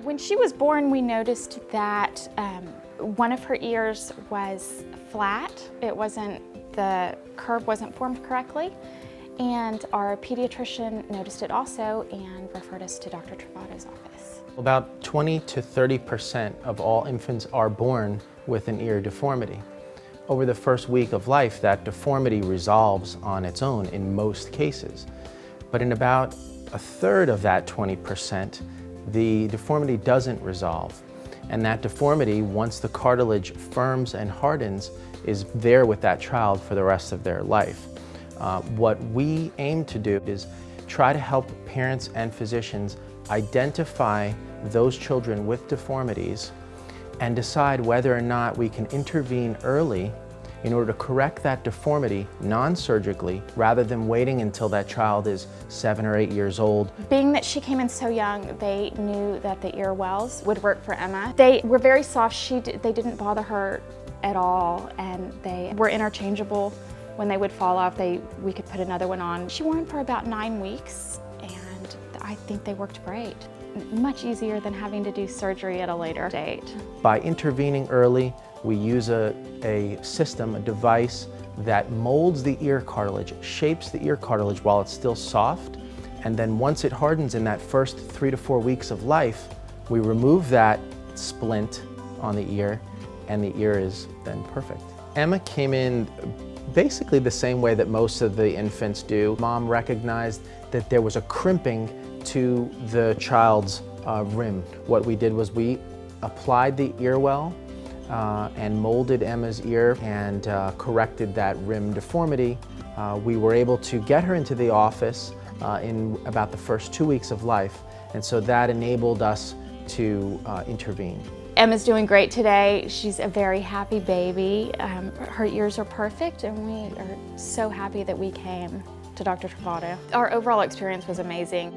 When she was born, we noticed that one of her ears was flat. The curve wasn't formed correctly. And our pediatrician noticed it also and referred us to Dr. Trovato's office. About 20 to 30% of all infants are born with an ear deformity. Over the first week of life, that deformity resolves on its own in most cases. But in about a third of that 20%, the deformity doesn't resolve. And that deformity, once the cartilage firms and hardens, is there with that child for the rest of their life. What we aim to do is try to help parents and physicians identify those children with deformities and decide whether or not we can intervene early in order to correct that deformity non-surgically rather than waiting until that child is 7 or 8 years old. Being that she came in so young, they knew that the ear wells would work for Emma. They were very soft. They didn't bother her at all, and they were interchangeable. When they would fall off, we could put another one on. She wore them for about 9 weeks, and I think they worked great. Much easier than having to do surgery at a later date. By intervening early, we use a system, a device that molds the ear cartilage, shapes the ear cartilage while it's still soft, and then once it hardens in that first 3 to 4 weeks of life, we remove that splint on the ear, and the ear is then perfect. Emma came in basically the same way that most of the infants do. Mom recognized that there was a crimping to the child's rim. What we did was we applied the ear well and molded Emma's ear and corrected that rim deformity. We were able to get her into the office in about the first 2 weeks of life, and so that enabled us to intervene. Emma's doing great today. She's a very happy baby. Her ears are perfect, and we are so happy that we came to Dr. Trovato. Our overall experience was amazing.